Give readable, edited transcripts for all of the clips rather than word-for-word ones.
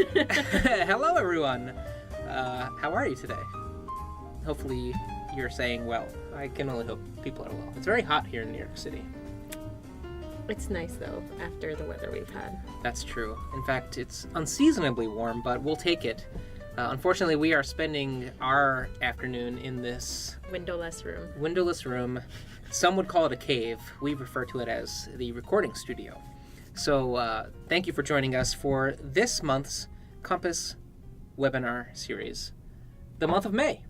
Hello, everyone. How are you today? Hopefully, you're saying well. I can only hope people are well. It's very hot here in New York City. It's nice, though, after the weather we've had. That's true. In fact, it's unseasonably warm, but we'll take it. Unfortunately, we are spending our afternoon in this Windowless room. Some would call it a cave. We refer to it as the recording studio. So thank you for joining us for this month's Compass webinar series, the month of May.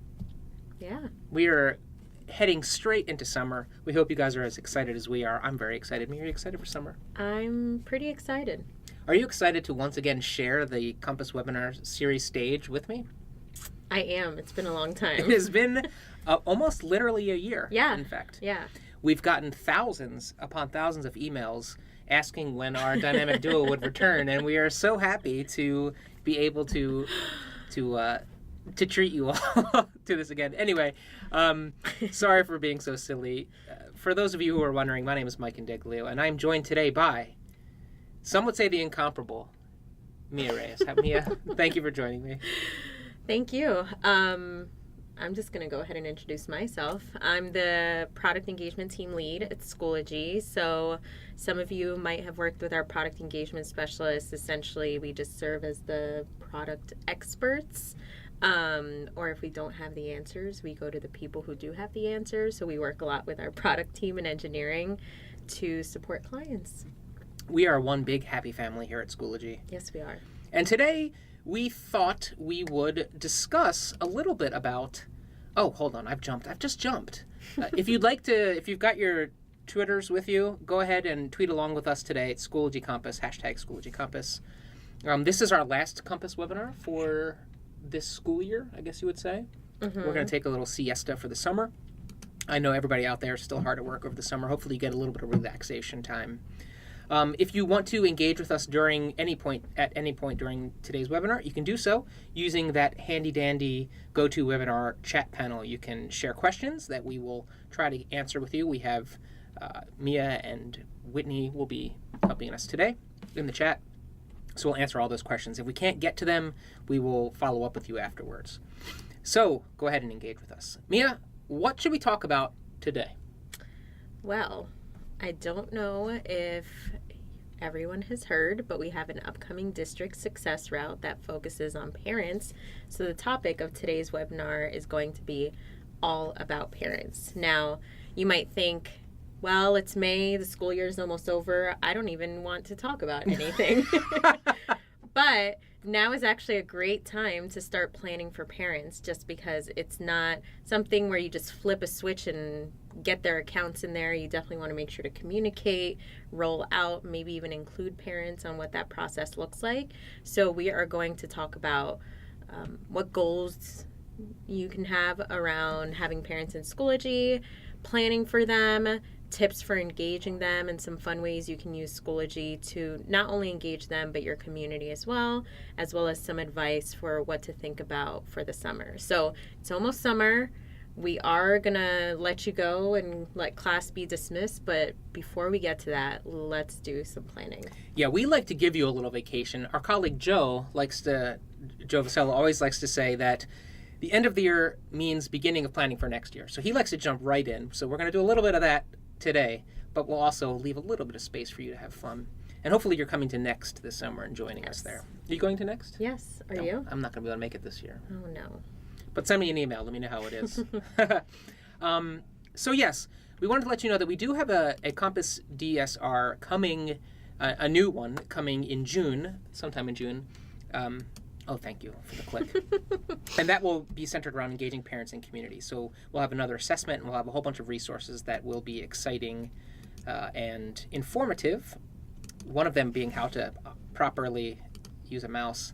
Yeah. We are heading straight into summer. We hope you guys are as excited as we are. I'm very excited. Mia, are you excited for summer? I'm pretty excited. Are you excited to once again share the Compass webinar series stage with me? I am. It's been a long time. It has been almost literally a year, in fact. Yeah. We've gotten thousands upon thousands of emails asking when our dynamic duo would return, and we are so happy to be able to treat you all to this again. Anyway, sorry for being so silly. For those of you who are wondering, my name is Mike Indeglio, and I'm joined today by, some would say, the incomparable Mia Reyes. Mia, thank you for joining me. Thank you. I'm just going to go ahead and introduce myself. I'm the product engagement team lead at Schoology. So some of you might have worked with our product engagement specialists. Essentially, we just serve as the product experts. Or if we don't have the answers, we go to the people who do have the answers. So we work a lot with our product team and engineering to support clients. We are one big happy family here at Schoology. Yes, we are. And today we thought we would discuss a little bit about... Oh, hold on. I've just jumped. If you've got your Twitters with you, go ahead and tweet along with us today at Schoology Compass, #Schoology Compass. This is our last Compass webinar for this school year, I guess you would say. Mm-hmm. We're going to take a little siesta for the summer. I know everybody out there is still hard at work over the summer. Hopefully you get a little bit of relaxation time. If you want to engage with us at any point during today's webinar, you can do so using that handy-dandy GoToWebinar chat panel. You can share questions that we will try to answer with you. We have Mia and Whitney will be helping us today in the chat, so we'll answer all those questions. If we can't get to them, we will follow up with you afterwards. So go ahead and engage with us. Mia, what should we talk about today? Well, I don't know if everyone has heard, but we have an upcoming district success route that focuses on parents. So the topic of today's webinar is going to be all about parents. Now, you might think, well, it's May, the school year is almost over. I don't even want to talk about anything. But now is actually a great time to start planning for parents, just because it's not something where you just flip a switch and get their accounts in there. You definitely want to make sure to communicate, roll out, maybe even include parents on what that process looks like. So we are going to talk about what goals you can have around having parents in Schoology, planning for them, tips for engaging them, and some fun ways you can use Schoology to not only engage them, but your community as well as some advice for what to think about for the summer. So it's almost summer. We are going to let you go and let class be dismissed, but before we get to that, let's do some planning. Yeah, we like to give you a little vacation. Our colleague Joe Vasello always likes to say that the end of the year means beginning of planning for next year. So he likes to jump right in. So we're going to do a little bit of that today, but we'll also leave a little bit of space for you to have fun. And hopefully you're coming to Next this summer and joining us there. Are you going to Next? Yes. Are No, you? I'm not going to be able to make it this year. Oh, no. But send me an email. Let me know how it is. So yes, we wanted to let you know that we do have a Compass DSR coming, a new one coming in June, sometime in June. Oh, thank you for the click. And that will be centered around engaging parents and community. So we'll have another assessment, and we'll have a whole bunch of resources that will be exciting and informative. One of them being how to properly use a mouse.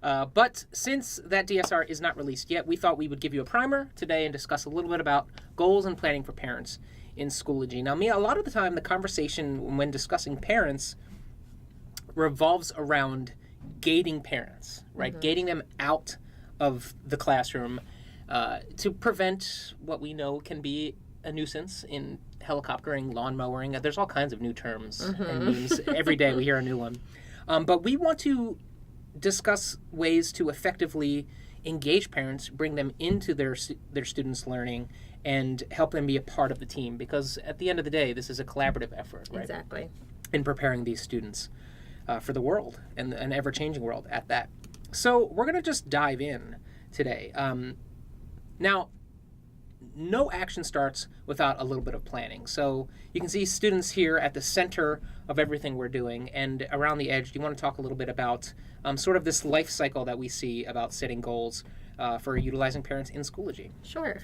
But since that DSR is not released yet, we thought we would give you a primer today and discuss a little bit about goals and planning for parents in Schoology. Now, Mia, a lot of the time the conversation when discussing parents revolves around gating parents, right? Mm-hmm. Gating them out of the classroom to prevent what we know can be a nuisance in helicoptering, lawn mowing. There's all kinds of new terms and memes. Every day we hear a new one. But we want to discuss ways to effectively engage parents, bring them into their students' learning, and help them be a part of the team. Because at the end of the day, this is a collaborative effort, right? Exactly. In preparing these students for the world, and an ever-changing world at that. So we're going to just dive in today. Now, no action starts without a little bit of planning. So you can see students here at the center of everything we're doing, and around the edge. Do you want to talk a little bit about sort of this life cycle that we see about setting goals for utilizing parents in Schoology? Sure.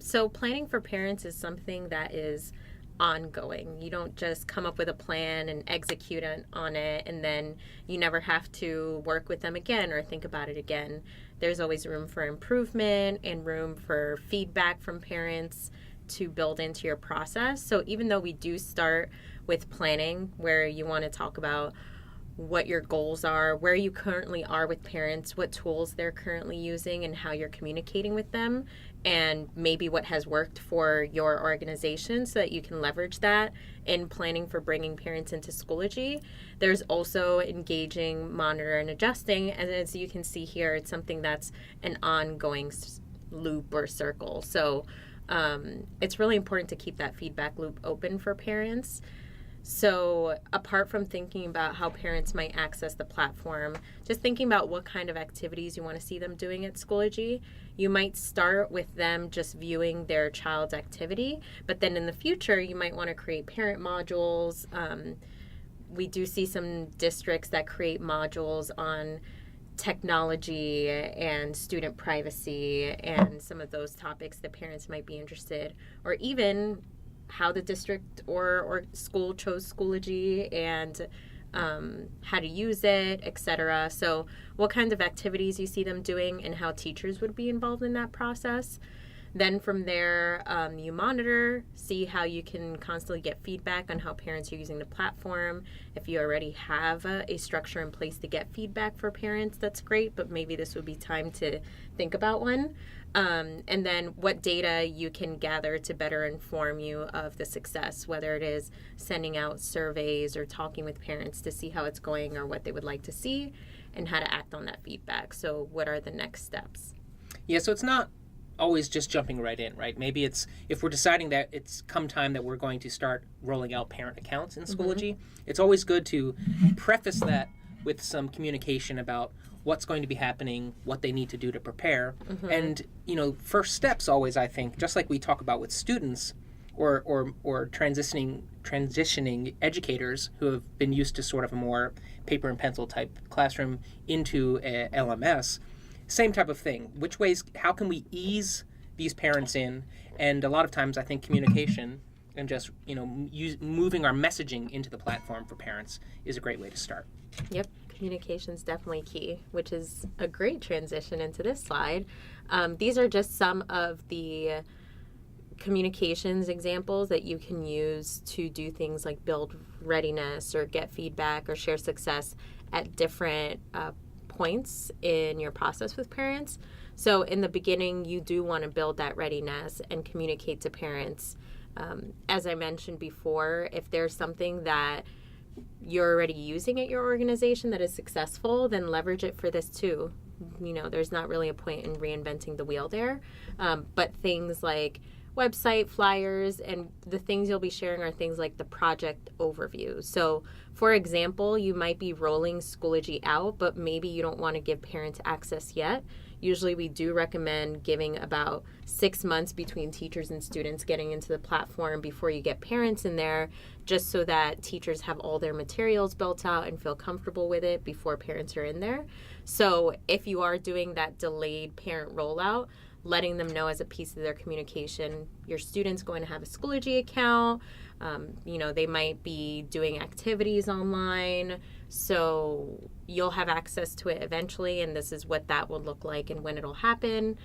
So planning for parents is something that is ongoing. You don't just come up with a plan and execute on it, and then you never have to work with them again or think about it again. There's always room for improvement and room for feedback from parents to build into your process. So even though we do start with planning, where you want to talk about what your goals are, where you currently are with parents, what tools they're currently using, and how you're communicating with them, and maybe what has worked for your organization so that you can leverage that in planning for bringing parents into Schoology. There's also engaging, monitor, and adjusting. And as you can see here, it's something that's an ongoing loop or circle. So it's really important to keep that feedback loop open for parents. So apart from thinking about how parents might access the platform, just thinking about what kind of activities you want to see them doing at Schoology, you might start with them just viewing their child's activity, but then in the future you might want to create parent modules. We do see some districts that create modules on technology and student privacy and some of those topics that parents might be interested, or even how the district or school chose Schoology and how to use it, etc. So what kinds of activities you see them doing and how teachers would be involved in that process. Then from there, you monitor, see how you can constantly get feedback on how parents are using the platform. If you already have a structure in place to get feedback for parents, that's great, but maybe this would be time to think about one. And then what data you can gather to better inform you of the success, whether it is sending out surveys or talking with parents to see how it's going or what they would like to see and how to act on that feedback. So what are the next steps? Yeah, so it's not always just jumping right in, right? Maybe it's, if we're deciding that it's come time that we're going to start rolling out parent accounts in Schoology, it's always good to preface that with some communication about what's going to be happening, what they need to do to prepare. And, first steps always, I think, just like we talk about with students or transitioning educators who have been used to sort of a more paper and pencil type classroom into a LMS, same type of thing. Which ways, how can we ease these parents in? And a lot of times I think communication and just, moving our messaging into the platform for parents is a great way to start. Yep. Communication is definitely key, which is a great transition into this slide. These are just some of the communications examples that you can use to do things like build readiness or get feedback or share success at different points in your process with parents. So in the beginning, you do want to build that readiness and communicate to parents. As I mentioned before, if there's something that you're already using at your organization that is successful, then leverage it for this too. There's not really a point in reinventing the wheel there. But things like website flyers and the things you'll be sharing are things like the project overview. So for example, you might be rolling Schoology out, but maybe you don't want to give parents access yet. Usually we do recommend giving about 6 months between teachers and students getting into the platform before you get parents in there, just so that teachers have all their materials built out and feel comfortable with it before parents are in there. So if you are doing that delayed parent rollout, letting them know as a piece of their communication, your student's going to have a Schoology account. They might be doing activities online, so you'll have access to it eventually, and this is what that will look like and when it'll happen.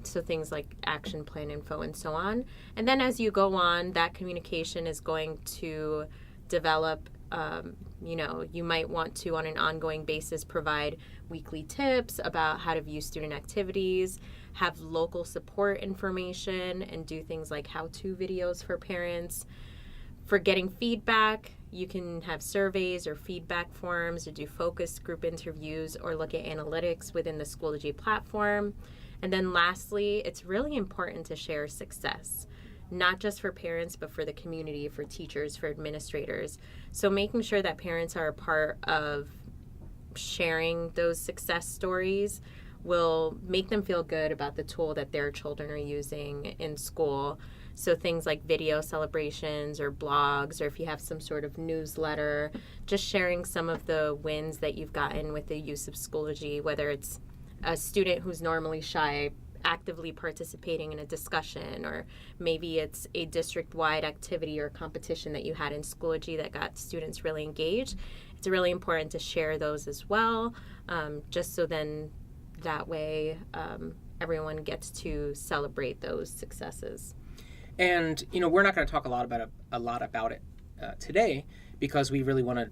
So things like action plan info and so on. And then as you go on, that communication is going to develop. You might want to, on an ongoing basis, provide weekly tips about how to view student activities, have local support information, and do things like how-to videos for parents. For getting feedback, you can have surveys or feedback forms or do focus group interviews or look at analytics within the Schoology platform. And then lastly, it's really important to share success, not just for parents, but for the community, for teachers, for administrators. So making sure that parents are a part of sharing those success stories will make them feel good about the tool that their children are using in school. So things like video celebrations or blogs, or if you have some sort of newsletter, just sharing some of the wins that you've gotten with the use of Schoology, whether it's a student who's normally shy actively participating in a discussion, or maybe it's a district-wide activity or competition that you had in Schoology that got students really engaged. It's really important to share those as well, just so then that way everyone gets to celebrate those successes. And we're not going to talk a lot about it today, because we really want to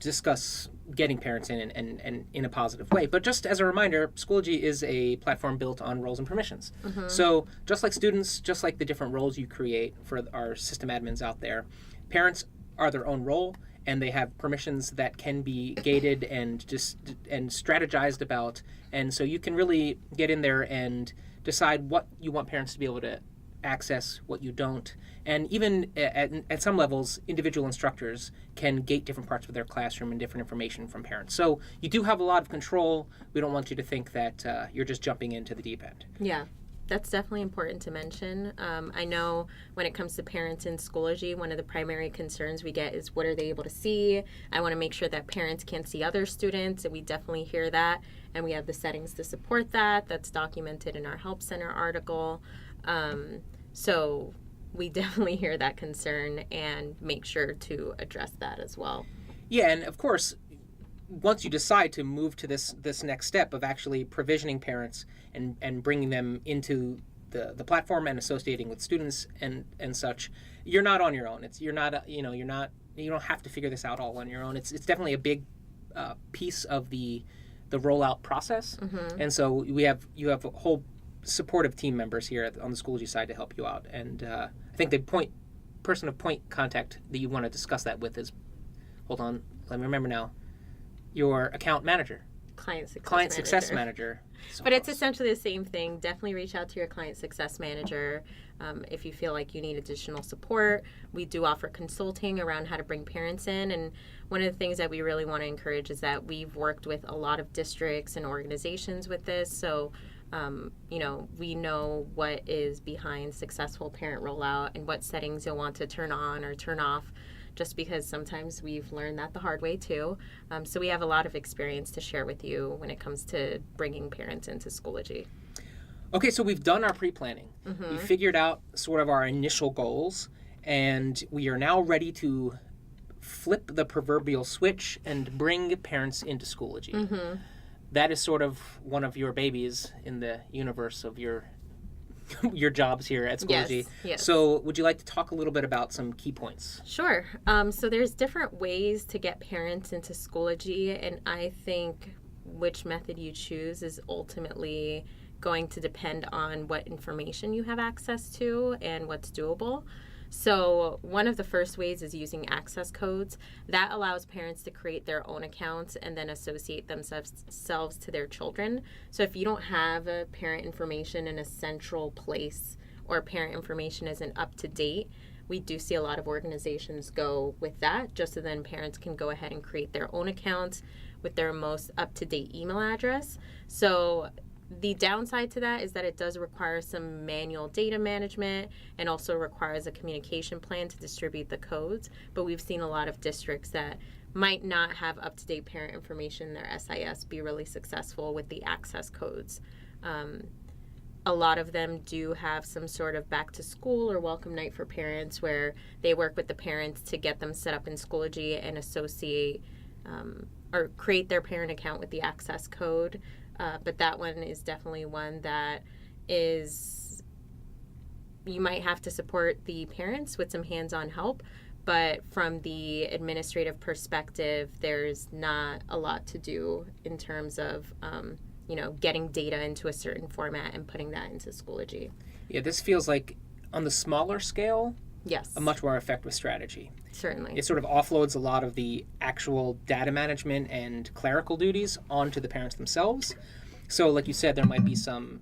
discuss getting parents in and in a positive way. But just as a reminder, Schoology is a platform built on roles and permissions. So just like students, just like the different roles you create for our system admins out there, parents are their own role, and they have permissions that can be gated and strategized about. And so you can really get in there and decide what you want parents to be able to access, what you don't. And even at some levels, individual instructors can gate different parts of their classroom and different information from parents. So you do have a lot of control. We don't want you to think that you're just jumping into the deep end. Yeah, that's definitely important to mention. I know when it comes to parents in Schoology, one of the primary concerns we get is what are they able to see? I want to make sure that parents can't see other students, and we definitely hear that. And we have the settings to support that. That's documented in our Help Center article. So we definitely hear that concern and make sure to address that as well. Yeah, and of course, once you decide to move to this next step of actually provisioning parents and bringing them into the platform and associating with students and such, you're not on your own. You don't have to figure this out all on your own. It's definitely a big piece of the rollout process. And so you have a whole supportive team members here on the Schoology side to help you out. And I think the person of point contact that you want to discuss that with is, hold on, let me remember now, your account manager. Client success manager. So but it's essentially the same thing. Definitely reach out to your client success manager if you feel like you need additional support. We do offer consulting around how to bring parents in. And one of the things that we really want to encourage is that we've worked with a lot of districts and organizations with this. So we know what is behind successful parent rollout and what settings you'll want to turn on or turn off, just because sometimes we've learned that the hard way too. So we have a lot of experience to share with you when it comes to bringing parents into Schoology. Okay, so we've done our pre-planning. We figured out sort of our initial goals, and we are now ready to flip the proverbial switch and bring parents into Schoology. That is sort of one of your babies in the universe of your jobs here at Schoology. Yes. So would you like to talk a little bit about some key points? Sure. So there's different ways to get parents into Schoology, and I think which method you choose is ultimately going to depend on what information you have access to and what's doable. So one of the first ways is using access codes. That allows parents to create their own accounts and then associate themselves to their children. So if you don't have parent information in a central place, or parent information isn't up to date, we do see a lot of organizations go with that, just so then parents can go ahead and create their own accounts with their most up-to-date email address. So the downside to that is that it does require some manual data management and also requires a communication plan to distribute the codes. But we've seen a lot of districts that might not have up-to-date parent information in their SIS be really successful with the access codes. A lot of them do have some sort of back to school or welcome night for parents where they work with the parents to get them set up in Schoology and associate or create their parent account with the access code. But that one is definitely one that is, you might have to support the parents with some hands-on help, but from the administrative perspective, there's not a lot to do in terms of, getting data into a certain format and putting that into Schoology. Yeah, this feels like on the smaller scale, Yes. a much more effective strategy. Certainly. It sort of offloads a lot of the actual data management and clerical duties onto the parents themselves. So, like you said, there might be some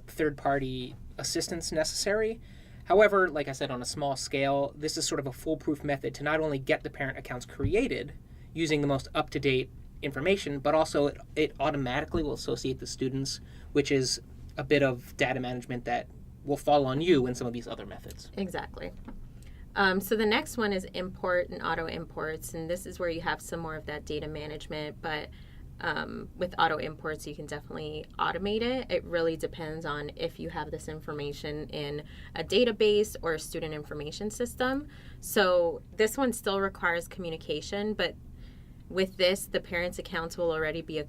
third-party assistance necessary. However, like I said, on a small scale, this is sort of a foolproof method to not only get the parent accounts created using the most up-to-date information, but also it automatically will associate the students, which is a bit of data management that will fall on you in some of these other methods. Exactly. So the next one is import and auto imports, and this is where you have some more of that data management, but with auto imports, you can definitely automate it. It really depends on if you have this information in a database or a student information system. So this one still requires communication, but with this, the parents' accounts will already be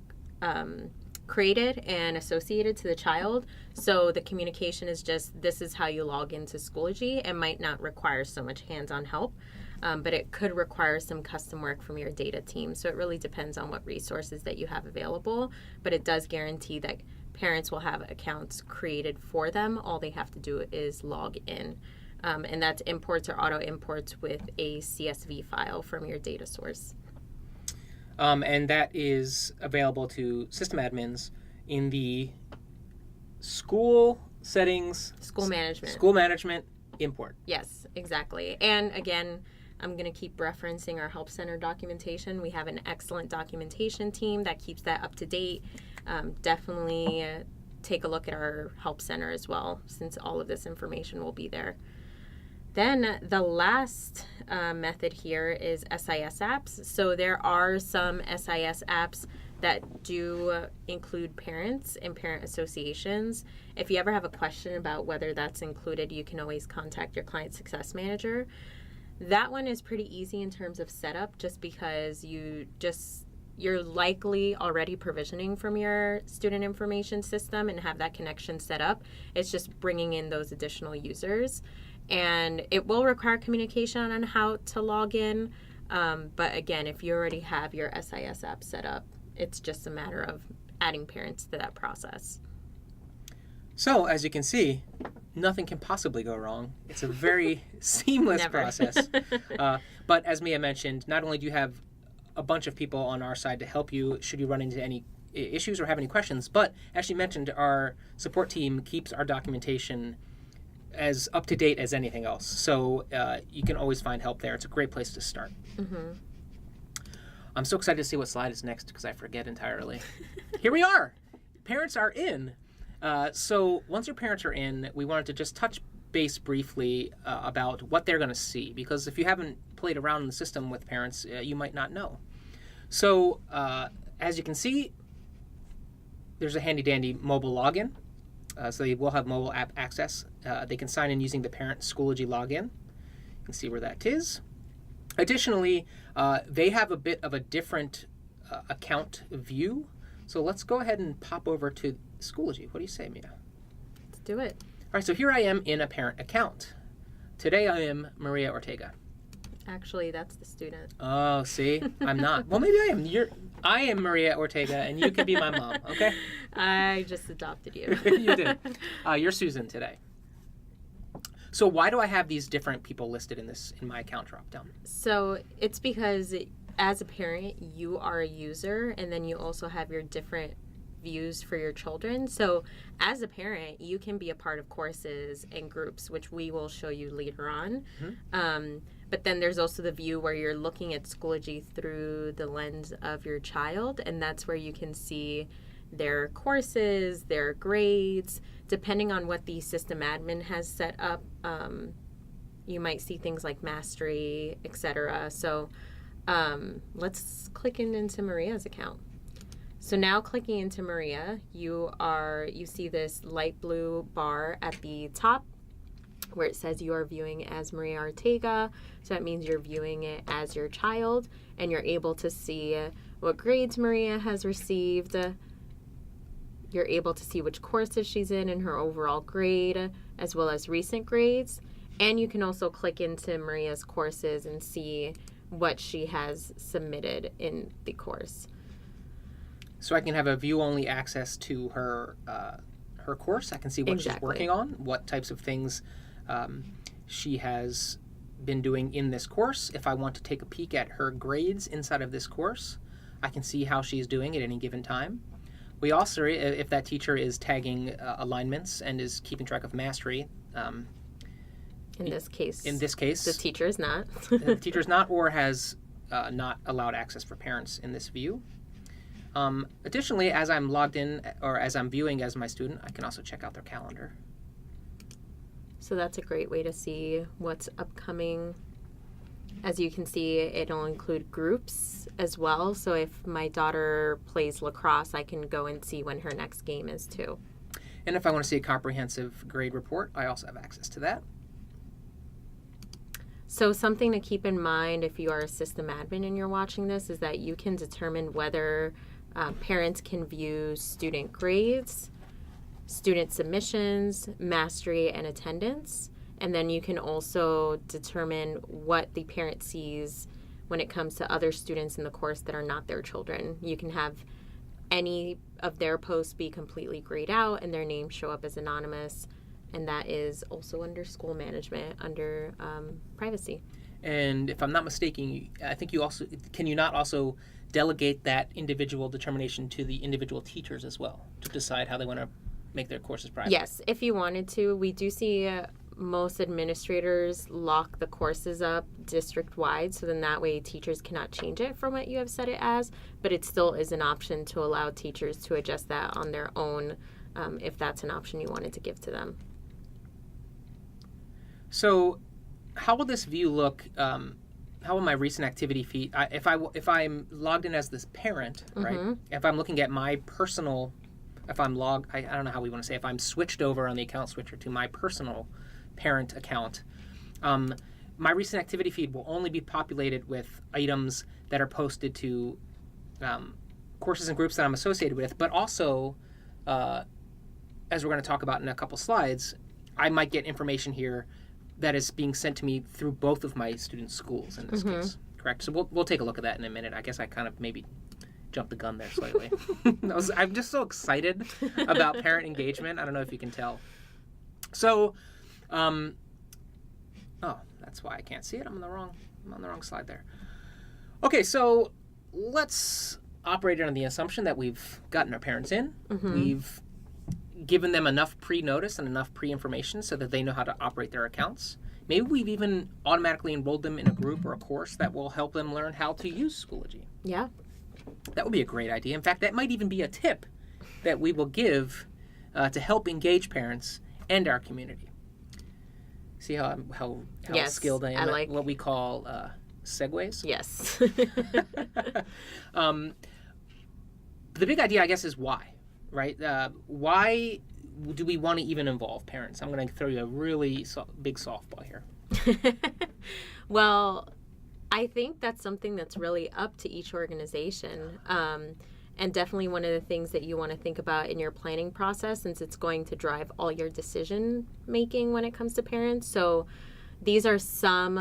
created and associated to the child. So the communication is just, this is how you log into Schoology. It might not require so much hands-on help, but it could require some custom work from your data team. So it really depends on what resources that you have available, but it does guarantee that parents will have accounts created for them. All they have to do is log in. And that's imports or auto imports with a CSV file from your data source. And that is available to system admins in the school settings. School management. School management import. Yes, exactly. And again, I'm going to keep referencing our Help Center documentation. We have an excellent documentation team that keeps that up to date. Definitely take a look at our Help Center as well, since all of this information will be there. Then the last method here is SIS apps. So there are some SIS apps that do include parents and parent associations. If you ever have a question about whether that's included, you can always contact your client success manager. That one is pretty easy in terms of setup, just because you're likely already provisioning from your student information system and have that connection set up. It's just bringing in those additional users. And it will require communication on how to log in. But again, if you already have your SIS app set up, it's just a matter of adding parents to that process. So, as you can see, nothing can possibly go wrong. It's a very seamless process. But as Mia mentioned, not only do you have a bunch of people on our side to help you should you run into any issues or have any questions, but as she mentioned, our support team keeps our documentation as up to date as anything else. So you can always find help there. It's a great place to start. Mm-hmm. I'm so excited to see what slide is next because I forget entirely. Here we are. Parents are in. So once your parents are in, we wanted to just touch base briefly about what they're going to see, because if you haven't played around in the system with parents, you might not know. So as you can see, there's a handy dandy mobile login. So they will have mobile app access. They can sign in using the parent Schoology login. You can see where that is. Additionally, they have a bit of a different account view. So let's go ahead and pop over to Schoology. What do you say, Mia? Let's do it. All right, so here I am in a parent account. Today I am Maria Ortega. Actually, that's the student. Oh, see? I'm not. Well, maybe I am. I am Maria Ortega, and you could be my mom, okay? I just adopted you. You did. You're Susan today. So why do I have these different people listed in my account dropdown? So it's because as a parent, you are a user, and then you also have your different views for your children. So as a parent, you can be a part of courses and groups, which we will show you later on. Mm-hmm. But then there's also the view where you're looking at Schoology through the lens of your child, and that's where you can see their courses, their grades. Depending on what the system admin has set up, you might see things like mastery, etc. So let's click into Maria's account. So now clicking into Maria, you see this light blue bar at the top where it says you are viewing as Maria Ortega. So that means you're viewing it as your child, and you're able to see what grades Maria has received. You're able to see which courses she's in and her overall grade, as well as recent grades. And you can also click into Maria's courses and see what she has submitted in the course. So I can have a view-only access to her course. I can see what she's working on, what types of things she has been doing in this course. If I want to take a peek at her grades inside of this course, I can see how she's doing at any given time. We also, if that teacher is tagging alignments and is keeping track of mastery, in this case, the teacher is not. The teacher is not, or has not allowed access for parents in this view. Additionally, as I'm logged in or as I'm viewing as my student, I can also check out their calendar. So that's a great way to see what's upcoming. As you can see, it'll include groups as well. So if my daughter plays lacrosse, I can go and see when her next game is too. And if I want to see a comprehensive grade report, I also have access to that. So something to keep in mind if you are a system admin and you're watching this is that you can determine whether parents can view student grades, student submissions, mastery, and attendance. And then you can also determine what the parent sees when it comes to other students in the course that are not their children. You can have any of their posts be completely grayed out and their names show up as anonymous. And that is also under school management, under privacy. And if I'm not mistaken, I think can you not also delegate that individual determination to the individual teachers as well to decide how they want to make their courses private? Yes, if you wanted to. We do see most administrators lock the courses up district-wide, so then that way teachers cannot change it from what you have set it as, but it still is an option to allow teachers to adjust that on their own if that's an option you wanted to give to them. So how will this view look? How will my recent activity feed? If I'm logged in as this parent, right? If I'm looking at my personal, if I'm logged, I don't know how we want to say, if I'm switched over on the account switcher to my personal parent account, my recent activity feed will only be populated with items that are posted to courses and groups that I'm associated with, but also, as we're going to talk about in a couple slides, I might get information here that is being sent to me through both of my students' schools in this case, correct? So we'll take a look at that in a minute. I guess I kind of maybe jumped the gun there slightly. I'm just so excited about parent engagement. I don't know if you can tell. So, that's why I can't see it. I'm on the wrong slide there. Okay, so let's operate under the assumption that we've gotten our parents in. We've given them enough pre-notice and enough pre-information so that they know how to operate their accounts. Maybe we've even automatically enrolled them in a group or a course that will help them learn how to use Schoology. Yeah. That would be a great idea. In fact, that might even be a tip that we will give to help engage parents and our community. See how yes, skilled I am like at what we call segues? Yes. The big idea, I guess, is why, right? Why do we want to even involve parents? I'm going to throw you a really big softball here. Well, I think that's something that's really up to each organization. And definitely one of the things that you want to think about in your planning process, since it's going to drive all your decision making when it comes to parents. So these are some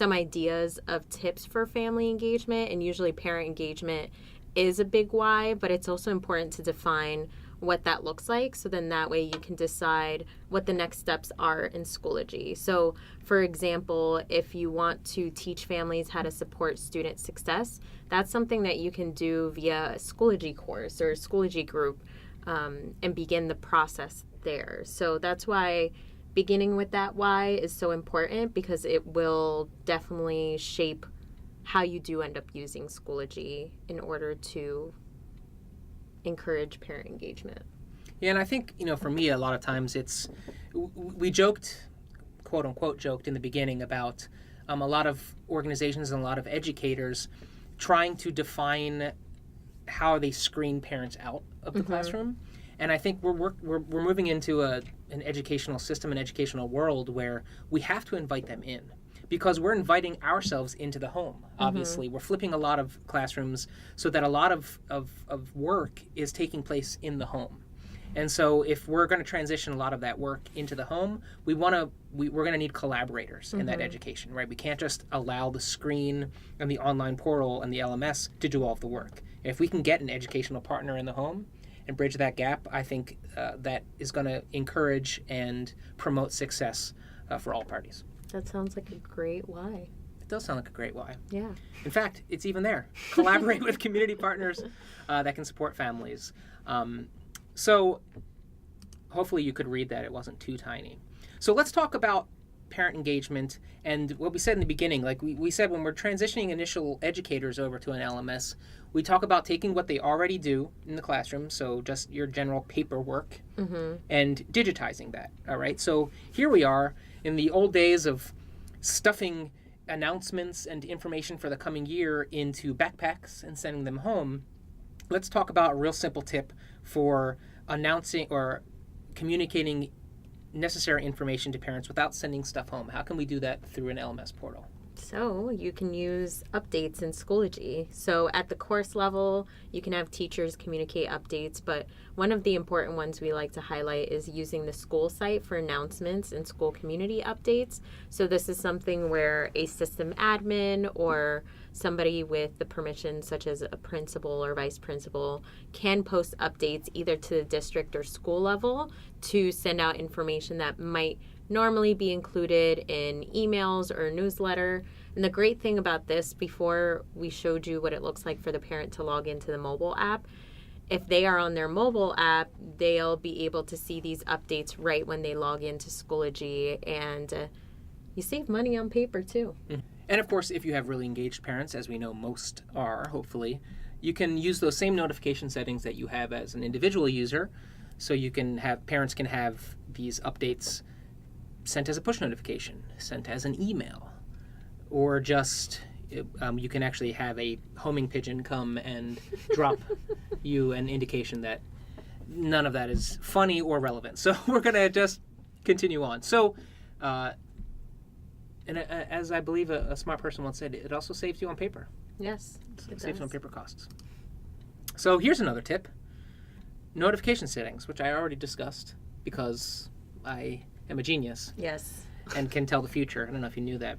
ideas of tips for family engagement, and usually parent engagement is a big why, but it's also important to define what that looks like, so then that way you can decide what the next steps are in Schoology. So for example, if you want to teach families how to support student success, that's something that you can do via a Schoology course or a Schoology group, and begin the process there. So that's why beginning with that why is so important, because it will definitely shape how you do end up using Schoology in order to encourage parent engagement. Yeah, and I think, for me, a lot of times we joked, quote unquote joked in the beginning about a lot of organizations and a lot of educators trying to define how they screen parents out of the classroom. And I think we're moving into an educational system, an educational world where we have to invite them in, because we're inviting ourselves into the home. Obviously, we're flipping a lot of classrooms so that a lot of work is taking place in the home. And so if we're going to transition a lot of that work into the home, we're going to need collaborators in that education, right? We can't just allow the screen and the online portal and the LMS to do all of the work. If we can get an educational partner in the home, and bridge that gap, I think that is going to encourage and promote success for all parties. That sounds like a great why. It does sound like a great why. Yeah. In fact, it's even there. Collaborate with community partners that can support families. So hopefully you could read that. It wasn't too tiny. So let's talk about parent engagement and what we said in the beginning. Like we said, when we're transitioning initial educators over to an LMS, we talk about taking what they already do in the classroom, so just your general paperwork, and digitizing that. All right. So here we are in the old days of stuffing announcements and information for the coming year into backpacks and sending them home. Let's talk about a real simple tip for announcing or communicating necessary information to parents without sending stuff home. How can we do that through an LMS portal? So you can use updates in Schoology. So at the course level, you can have teachers communicate updates, but one of the important ones we like to highlight is using the school site for announcements and school community updates. So this is something where a system admin or somebody with the permission, such as a principal or vice principal, can post updates either to the district or school level to send out information that might normally be included in emails or a newsletter. And the great thing about this, before we showed you what it looks like for the parent to log into the mobile app, if they are on their mobile app, they'll be able to see these updates right when they log into Schoology, and you save money on paper too. And of course, if you have really engaged parents, as we know most are, hopefully, you can use those same notification settings that you have as an individual user. So you can have, parents can have these updates sent as a push notification, sent as an email, or just you can actually have a homing pigeon come and drop you an indication that none of that is funny or relevant. So we're going to just continue on. So, and as I believe a smart person once said, it also saves you on paper. Yes, It saves you on paper costs. So here's another tip. Notification settings, which I already discussed because I am a genius. Yes. And can tell the future. I don't know if you knew that.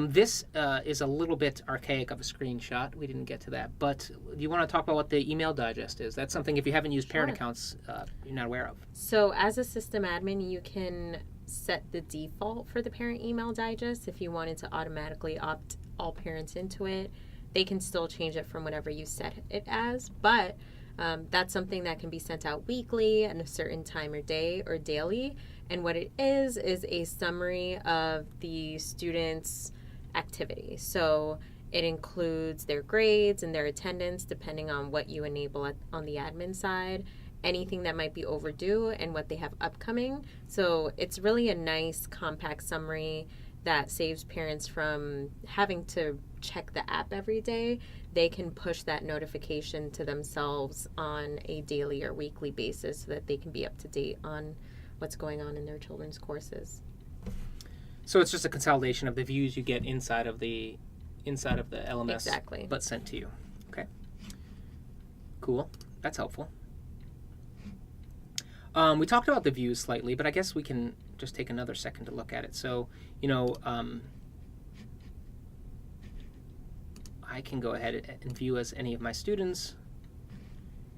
This is a little bit archaic of a screenshot. We didn't get to that. But do you want to talk about what the email digest is? That's something, if you haven't used parent accounts, you're not aware of. So as a system admin, you can set the default for the parent email digest. If you wanted to automatically opt all parents into it, they can still change it from whatever you set it as. But that's something that can be sent out weekly at a certain time or day or daily. And what it is a summary of the students' activity. So it includes their grades and their attendance, depending on what you enable on the admin side, anything that might be overdue, and what they have upcoming. So it's really a nice, compact summary that saves parents from having to check the app every day. They can push that notification to themselves on a daily or weekly basis so that they can be up to date on what's going on in their children's courses. So it's just a consolidation of the views you get inside of the LMS, exactly, but sent to you. Okay. Cool. That's helpful. We talked about the views slightly, but I guess we can just take another second to look at it. So, I can go ahead and view as any of my students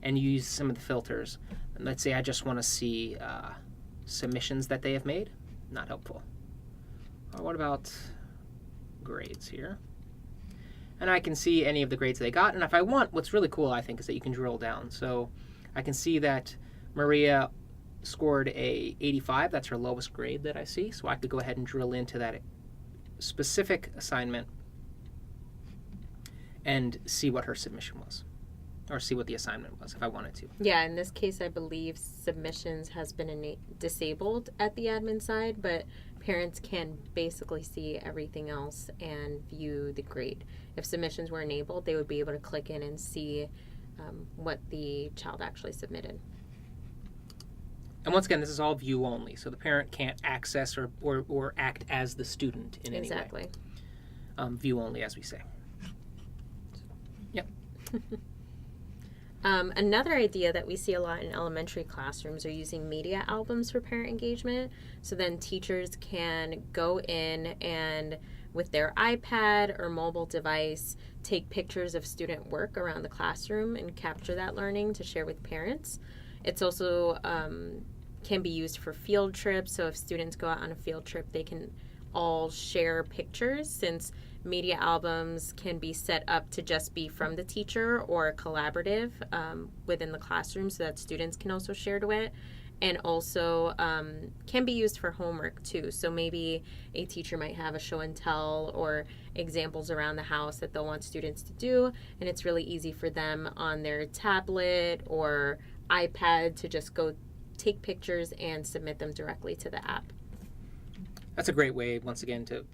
and use some of the filters. And let's say I just want to see submissions that they have made. Not helpful. Or what about grades here? And I can see any of the grades they got. And if I want, what's really cool, I think, is that you can drill down. So I can see that Maria scored a 85. That's her lowest grade that I see. So I could go ahead and drill into that specific assignment and see what her submission was, or see what the assignment was if I wanted to. Yeah, in this case, I believe submissions has been disabled at the admin side, but parents can basically see everything else and view the grade. If submissions were enabled, they would be able to click in and see what the child actually submitted. And once again, this is all view only, so the parent can't access or act as the student in any way. Exactly. View only, as we say. Yep. Another idea that we see a lot in elementary classrooms are using media albums for parent engagement. So then teachers can go in and with their iPad or mobile device, take pictures of student work around the classroom and capture that learning to share with parents. It's also can be used for field trips. So if students go out on a field trip, they can all share pictures, since media albums can be set up to just be from the teacher or collaborative within the classroom, so that students can also share to it. And also can be used for homework too. So maybe a teacher might have a show and tell or examples around the house that they'll want students to do, and it's really easy for them on their tablet or iPad to just go take pictures and submit them directly to the app. That's a great way, once again, to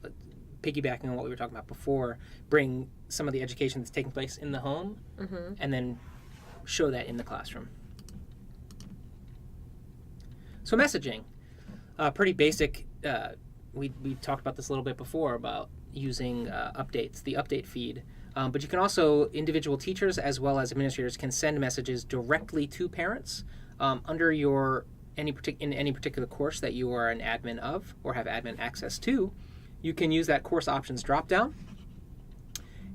piggybacking on what we were talking about before, bring some of the education that's taking place in the home and then show that in the classroom. So messaging, pretty basic. We talked about this a little bit before about using updates, the update feed. But you can also, individual teachers as well as administrators can send messages directly to parents under in any particular course that you are an admin of or have admin access to. You can use that course options dropdown.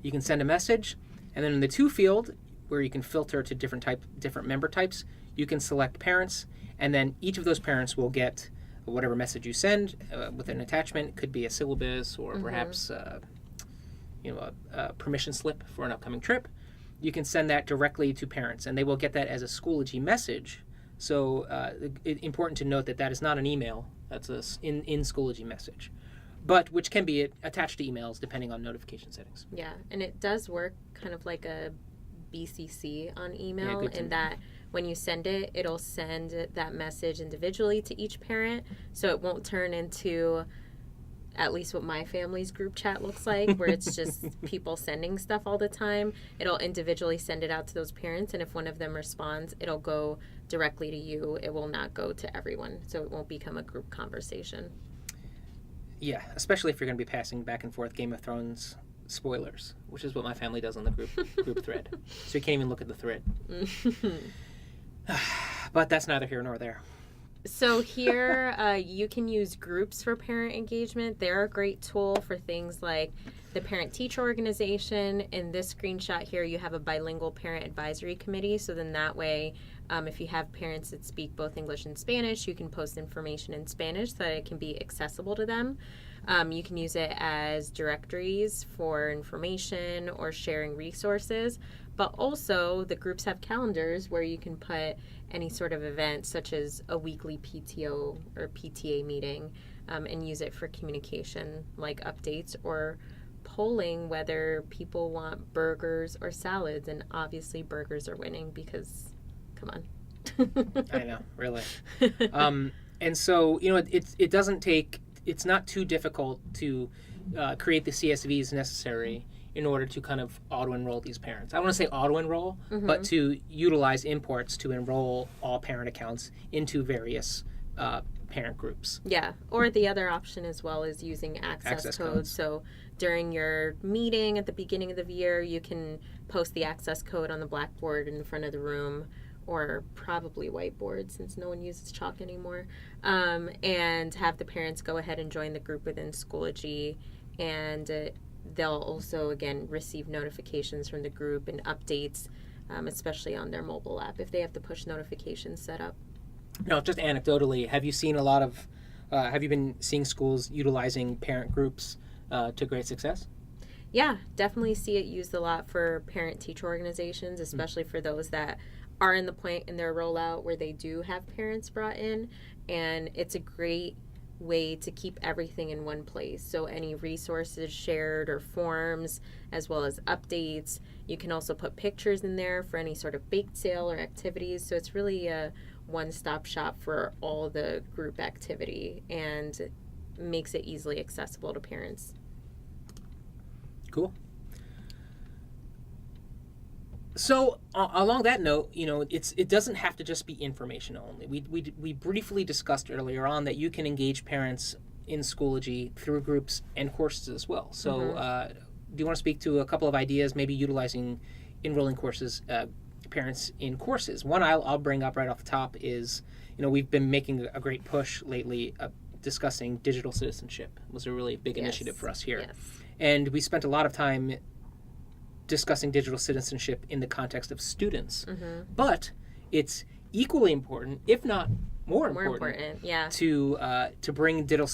You can send a message, and then in the to field, where you can filter to different member types, you can select parents, and then each of those parents will get whatever message you send with an attachment. It could be a syllabus or perhaps a permission slip for an upcoming trip. You can send that directly to parents, and they will get that as a Schoology message. So it's important to note that is not an email. That's a in Schoology message, but which can be attached to emails depending on notification settings. Yeah, and it does work kind of like a BCC on email, in that when you send it, it'll send that message individually to each parent, so it won't turn into at least what my family's group chat looks like, where it's just people sending stuff all the time. It'll individually send it out to those parents, and if one of them responds, it'll go directly to you. It will not go to everyone, so it won't become a group conversation. Yeah, especially if you're going to be passing back and forth Game of Thrones spoilers, which is what my family does on the group thread. So you can't even look at the thread. But that's neither here nor there. So here, you can use groups for parent engagement. They're a great tool for things like the parent-teacher organization. In this screenshot here, you have a bilingual parent advisory committee. So then that way, if you have parents that speak both English and Spanish, you can post information in Spanish so that it can be accessible to them. You can use it as directories for information or sharing resources. But also, the groups have calendars where you can put any sort of event, such as a weekly PTO or PTA meeting, and use it for communication, like updates or polling whether people want burgers or salads. And obviously, burgers are winning because, come on. I know, really. And so, it doesn't take, it's not too difficult to create the CSVs necessary in order to kind of auto-enroll these parents. I don't want to say auto-enroll, but to utilize imports to enroll all parent accounts into various parent groups. Yeah, or the other option as well is using access codes. So during your meeting at the beginning of the year, you can post the access code on the blackboard in the front of the room, or probably whiteboard since no one uses chalk anymore, and have the parents go ahead and join the group within Schoology, and they'll also, again, receive notifications from the group and updates, especially on their mobile app if they have the push notifications set up. Now, just anecdotally, have you seen have you been seeing schools utilizing parent groups to great success? Yeah, definitely see it used a lot for parent-teacher organizations, especially for those that are in the point in their rollout where they do have parents brought in, and it's a great way to keep everything in one place. So any resources shared or forms, as well as updates. You can also put pictures in there for any sort of bake sale or activities. So it's really a one-stop shop for all the group activity, and makes it easily accessible to parents. Cool. So along that note, it doesn't have to just be information only. We briefly discussed earlier on that you can engage parents in Schoology through groups and courses as well. So do you want to speak to a couple of ideas, maybe utilizing enrolling parents in courses? One I'll bring up right off the top is, we've been making a great push lately discussing digital citizenship. It was a really big initiative for us here. Yes. And we spent a lot of time discussing digital citizenship in the context of students. But it's equally important, if not more important, yeah, to bring digital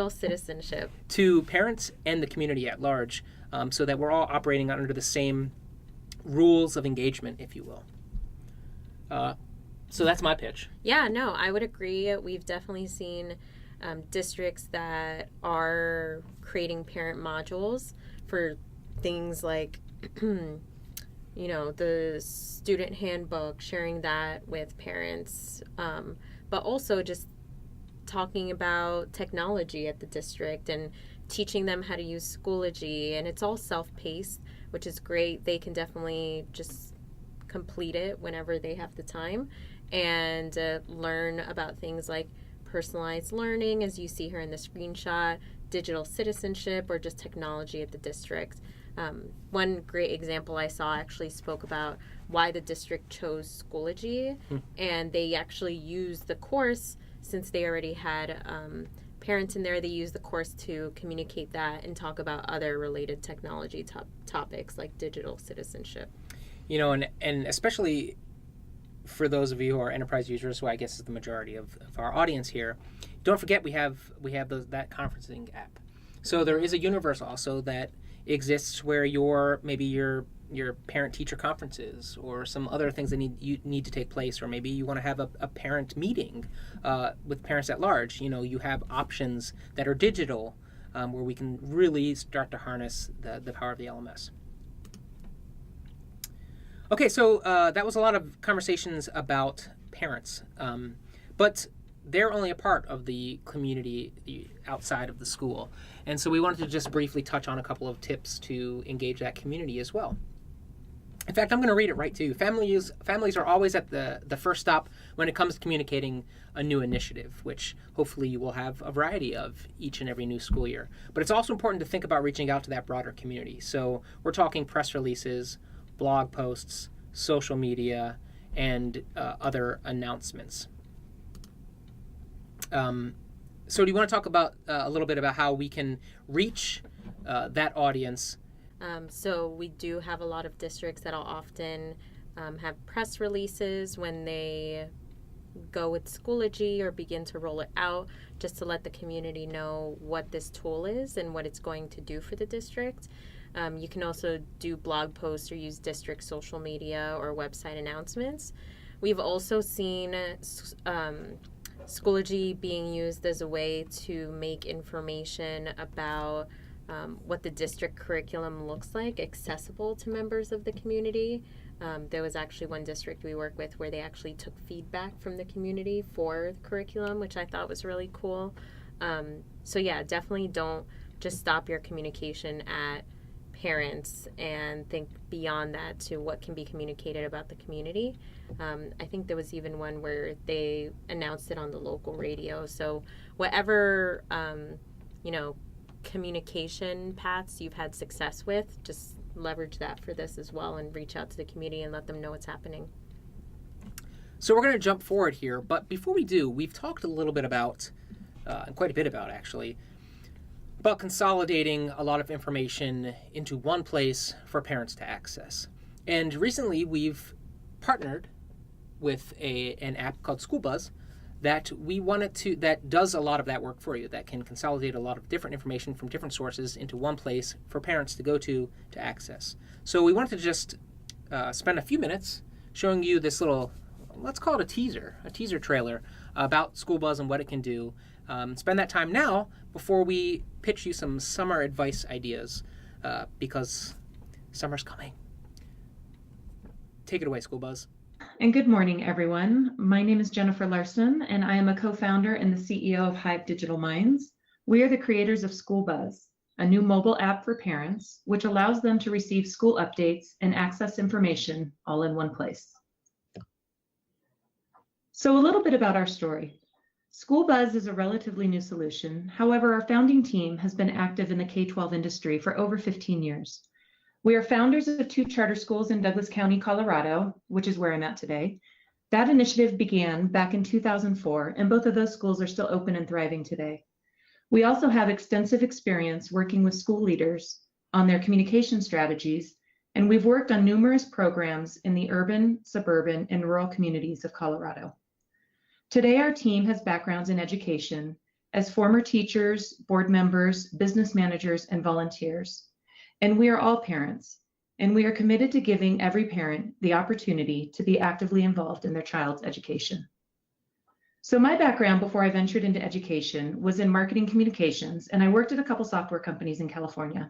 citizenship to parents and the community at large, so that we're all operating under the same rules of engagement, if you will. So that's my pitch. Yeah, no, I would agree. We've definitely seen districts that are creating parent modules for things like, the student handbook, sharing that with parents, but also just talking about technology at the district and teaching them how to use Schoology. And it's all self-paced, which is great. They can definitely just complete it whenever they have the time and learn about things like personalized learning, as you see here in the screenshot, digital citizenship, or just technology at the district. One great example I saw actually spoke about why the district chose Schoology, and they actually used the course, since they already had parents in there, they used the course to communicate that and talk about other related technology topics like digital citizenship. And especially for those of you who are enterprise users, who I guess is the majority of our audience here, don't forget we have that conferencing app. So there is a universe also that exists where your parent-teacher conferences or some other things that need to take place, or maybe you want to have a parent meeting with parents at large. You have options that are digital where we can really start to harness the power of the LMS. Okay, so that was a lot of conversations about parents, but they're only a part of the community outside of the school. And so we wanted to just briefly touch on a couple of tips to engage that community as well. In fact, I'm going to read it right to you. Families are always at the first stop when it comes to communicating a new initiative, which hopefully you will have a variety of each and every new school year. But it's also important to think about reaching out to that broader community. So we're talking press releases, blog posts, social media, and other announcements. So do you want to talk about a little bit about how we can reach that audience? So we do have a lot of districts that'll often have press releases when they go with Schoology or begin to roll it out, just to let the community know what this tool is and what it's going to do for the district. You can also do blog posts or use district social media or website announcements. We've also seen Schoology being used as a way to make information about what the district curriculum looks like accessible to members of the community. There was actually one district we work with where they actually took feedback from the community for the curriculum, which I thought was really cool. So yeah, definitely don't just stop your communication at parents and think beyond that to what can be communicated about the community. I think there was even one where they announced it on the local radio. So whatever, communication paths you've had success with, just leverage that for this as well and reach out to the community and let them know what's happening. So we're going to jump forward here, but before we do, we've talked a little bit about, quite a bit about actually, about consolidating a lot of information into one place for parents to access. And recently we've partnered with an app called SchoolBuzz that does a lot of that work for you, that can consolidate a lot of different information from different sources into one place for parents to go to access. So we wanted to just spend a few minutes showing you this little, let's call it a teaser trailer about SchoolBuzz and what it can do. Spend that time now before we pitch you some summer advice ideas, because summer's coming. Take it away, SchoolBuzz. And good morning, everyone. My name is Jennifer Larson, and I am a co-founder and the CEO of Hive Digital Minds. We are the creators of SchoolBuzz, a new mobile app for parents, which allows them to receive school updates and access information all in one place. So a little bit about our story. SchoolBuzz is a relatively new solution. However, our founding team has been active in the K-12 industry for over 15 years. We are founders of 2 charter schools in Douglas County, Colorado, which is where I'm at today, That initiative began back in 2004, and both of those schools are still open and thriving today. We also have extensive experience working with school leaders on their communication strategies, and we've worked on numerous programs in the urban, suburban, and rural communities of Colorado. Today, our team has backgrounds in education as former teachers, board members, business managers, and volunteers. And we are all parents, and we are committed to giving every parent the opportunity to be actively involved in their child's education. So my background before I ventured into education was in marketing communications, and I worked at a couple software companies in California.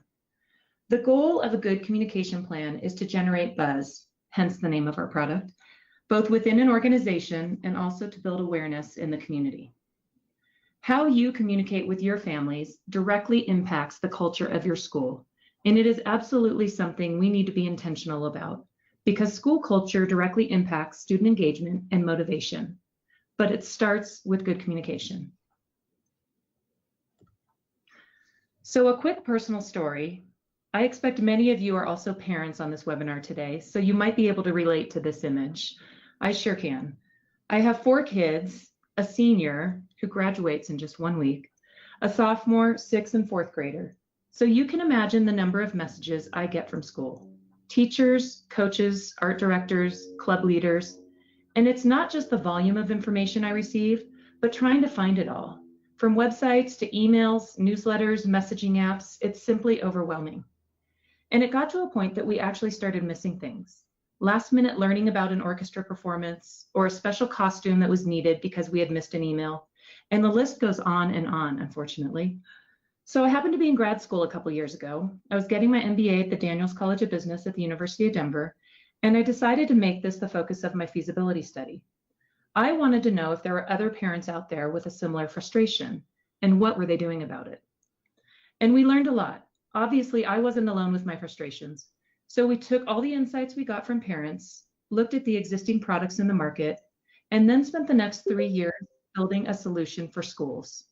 The goal of a good communication plan is to generate buzz, hence the name of our product, both within an organization and also to build awareness in the community. How you communicate with your families directly impacts the culture of your school, and it is absolutely something we need to be intentional about because school culture directly impacts student engagement and motivation. But it starts with good communication. So a quick personal story. I expect many of you are also parents on this webinar today, so you might be able to relate to this image. I sure can. I have 4 kids, a senior who graduates in just 1 week, a sophomore, 6th and 4th grader. So you can imagine the number of messages I get from school. Teachers, coaches, art directors, club leaders. And it's not just the volume of information I receive, but trying to find it all. From websites to emails, newsletters, messaging apps, it's simply overwhelming. And it got to a point that we actually started missing things. Last minute learning about an orchestra performance or a special costume that was needed because we had missed an email. And the list goes on, unfortunately. So I happened to be in grad school a couple years ago. I was getting my MBA at the Daniels College of Business at the University of Denver. And I decided to make this the focus of my feasibility study. I wanted to know if there were other parents out there with a similar frustration and what were they doing about it. And we learned a lot. Obviously, I wasn't alone with my frustrations. So we took all the insights we got from parents, looked at the existing products in the market, and then spent the next 3 years building a solution for schools.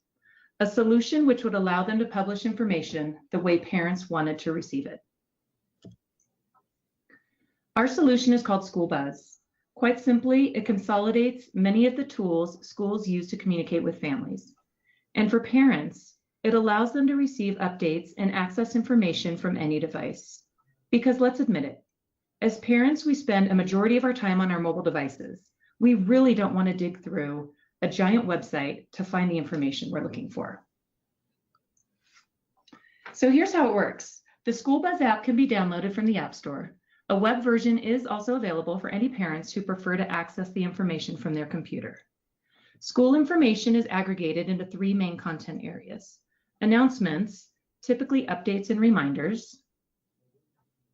A solution which would allow them to publish information the way parents wanted to receive it. Our solution is called School Buzz. Quite simply, it consolidates many of the tools schools use to communicate with families. And for parents, it allows them to receive updates and access information from any device. Because let's admit it, as parents, we spend a majority of our time on our mobile devices. We really don't want to dig through a giant website to find the information we're looking for. So here's how it works. The School Buzz app can be downloaded from the App Store. A web version is also available for any parents who prefer to access the information from their computer. School information is aggregated into 3 main content areas: announcements, typically updates and reminders;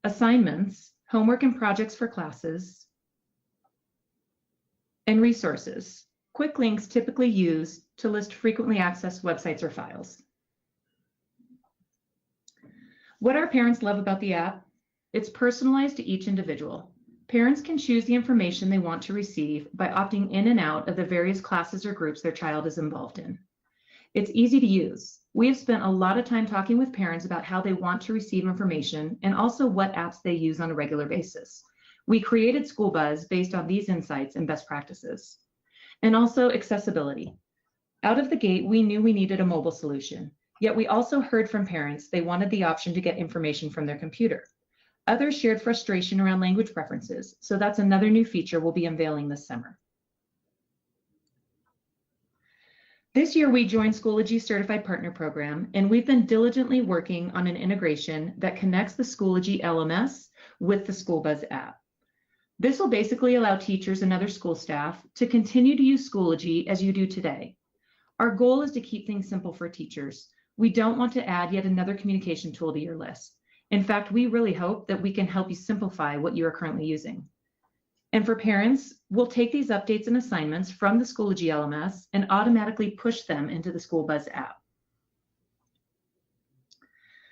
assignments, homework and projects for classes; and resources, quick links typically used to list frequently accessed websites or files. What our parents love about the app? It's personalized to each individual. Parents can choose the information they want to receive by opting in and out of the various classes or groups their child is involved in. It's easy to use. We have spent a lot of time talking with parents about how they want to receive information and also what apps they use on a regular basis. We created School Buzz based on these insights and best practices. And also accessibility. Out of the gate, we knew we needed a mobile solution, yet we also heard from parents they wanted the option to get information from their computer. Others shared frustration around language preferences, so that's another new feature we'll be unveiling this summer. This year, we joined Schoology Certified Partner Program, and we've been diligently working on an integration that connects the Schoology LMS with the School Buzz app. This will basically allow teachers and other school staff to continue to use Schoology as you do today. Our goal is to keep things simple for teachers. We don't want to add yet another communication tool to your list. In fact, we really hope that we can help you simplify what you are currently using. And for parents, we'll take these updates and assignments from the Schoology LMS and automatically push them into the School Buzz app.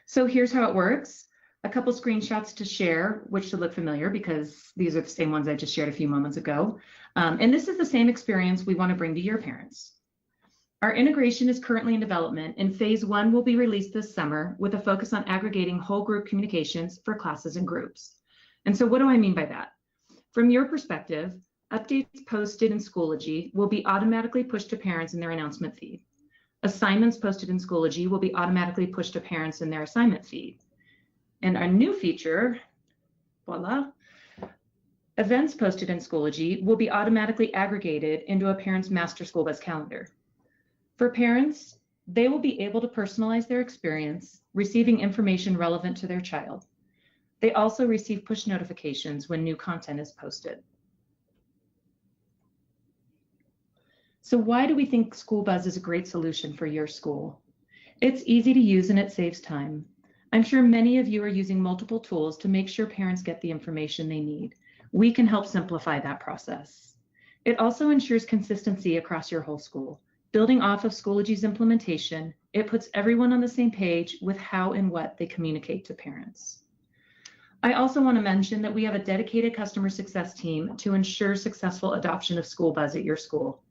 So here's how it works. A couple screenshots to share, which should look familiar because these are the same ones I just shared a few moments ago. And this is the same experience we want to bring to your parents. Our integration is currently in development, and phase 1 will be released this summer with a focus on aggregating whole group communications for classes and groups. And so what do I mean by that? From your perspective, Updates posted in Schoology will be automatically pushed to parents in their announcement feed. Assignments posted in Schoology will be automatically pushed to parents in their assignment feed. And our new feature, voila, events posted in Schoology will be automatically aggregated into a parent's master school bus calendar. For parents, they will be able to personalize their experience, receiving information relevant to their child. They also receive push notifications when new content is posted. So why do we think School Buzz is a great solution for your school? It's easy to use and it saves time. I'm sure many of you are using multiple tools to make sure parents get the information they need. We can help simplify that process. It also ensures consistency across your whole school. Building off of Schoology's implementation, it puts everyone on the same page with how and what they communicate to parents. I also want to mention that we have a dedicated customer success team to ensure successful adoption of School Buzz at your school.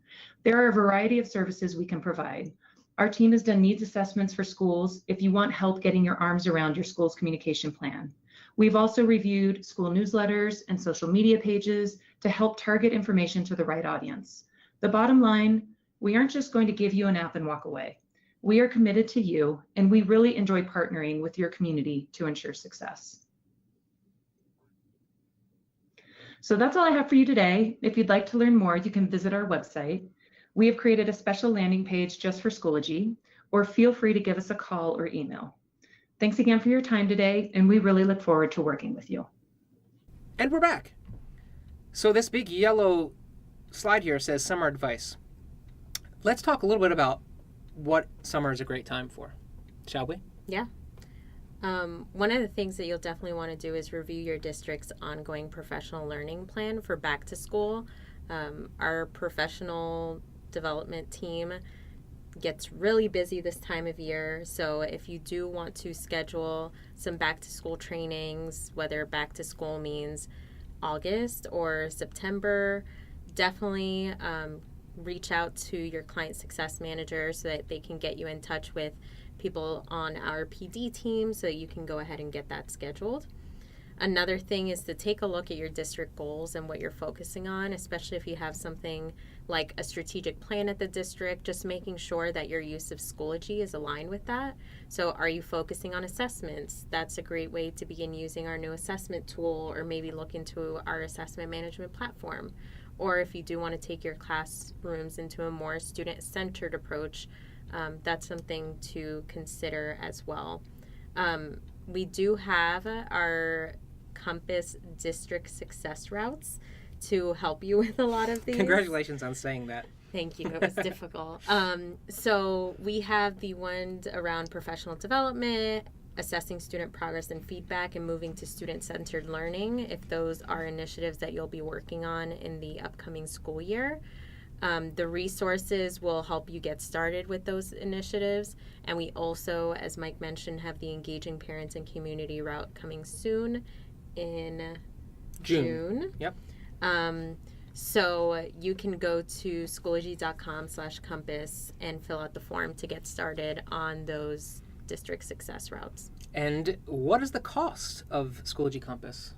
There are a variety of services we can provide. Our team has done needs assessments for schools if you want help getting your arms around your school's communication plan. We've also reviewed school newsletters and social media pages to help target information to the right audience. The bottom line, we aren't just going to give you an app and walk away. We are committed to you, and we really enjoy partnering with your community to ensure success. So that's all I have for you today. If you'd like to learn more, you can visit our website. We have created a special landing page just for Schoology, or feel free to give us a call or email. Thanks again for your time today, and we really look forward to working with you. And we're back. So this big yellow slide here says summer advice. Let's talk a little bit about what summer is a great time for, shall we? Yeah. One of the things that you'll definitely want to do is review your district's ongoing professional learning plan for back to school. Our professional development team gets really busy this time of year. So if you do want to schedule some back to school trainings, whether back to school means August or September, definitely reach out to your client success manager so that they can get you in touch with people on our PD team so that you can go ahead and get that scheduled. Another thing is to take a look at your district goals and what you're focusing on, especially if you have something like a strategic plan at the district, just making sure that your use of Schoology is aligned with that. So are you focusing on assessments? That's a great way to begin using our new assessment tool, or maybe look into our assessment management platform. Or if you do want to take your classrooms into a more student-centered approach, that's something to consider as well. We do have our Compass district success routes to help you with a lot of these. Congratulations on saying that. Thank you. It was difficult. So we have the ones around professional development, assessing student progress and feedback, and moving to student-centered learning, if those are initiatives that you'll be working on in the upcoming school year. The resources will help you get started with those initiatives. And we also, as Mike mentioned, have the Engaging Parents and Community route coming soon in June. Yep. So you can go to schoology.com/compass and fill out the form to get started on those district success routes. And what is the cost of Schoology Compass?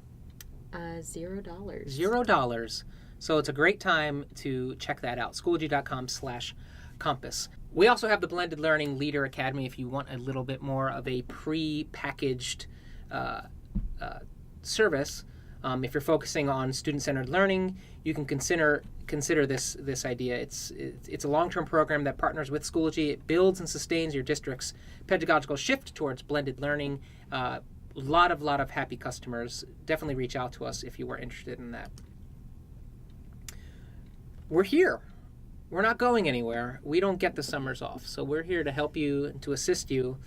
$0. $0. So it's a great time to check that out. Schoology.com/compass. We also have the Blended Learning Leader Academy if you want a little bit more of a pre-packaged service. If you're focusing on student-centered learning, you can consider this idea. It's a long-term program that partners with Schoology. It builds and sustains your district's pedagogical shift towards blended learning. Lot of happy customers. Definitely reach out to us if you are interested in that. We're here. We're not going anywhere. We don't get the summers off, so we're here to help you and to assist you.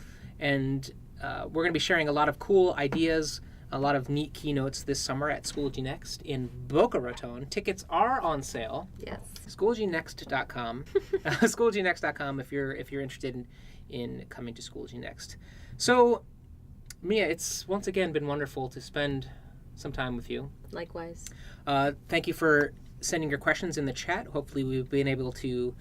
And we're going to be sharing a lot of cool ideas, a lot of neat keynotes this summer at Schoology Next in Boca Raton. Tickets are on sale. Yes. Schoologynext.com. Schoologynext.com if you're interested in coming to Schoology Next. So, Mia, it's once again been wonderful to spend some time with you. Likewise. Thank you for sending your questions in the chat. Hopefully we've been able to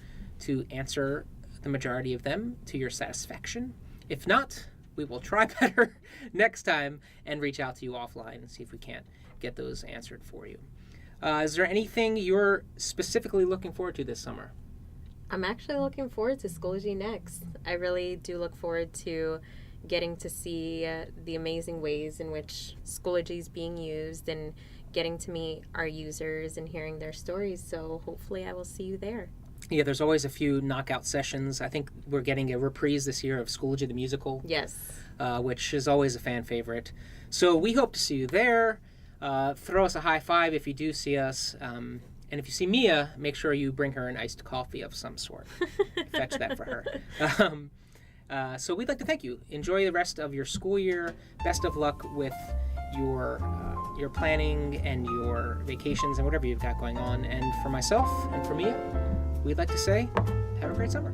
answer the majority of them to your satisfaction. If not, we will try better next time and reach out to you offline and see if we can't get those answered for you. Is there anything you're specifically looking forward to this summer? I'm actually looking forward to Schoology Next. I really do look forward to getting to see the amazing ways in which Schoology is being used and getting to meet our users and hearing their stories. So hopefully I will see you there. Yeah, there's always a few knockout sessions. I think we're getting a reprise this year of Schoology the Musical, Yes. which is always a fan favorite. So we hope to see you there. Throw us a high five if you do see us. And if you see Mia, make sure you bring her an iced coffee of some sort. Fetch that for her. So we'd like to thank you. Enjoy the rest of your school year. Best of luck with your planning and your vacations and whatever you've got going on. And for myself and for Mia, we'd like to say, have a great summer.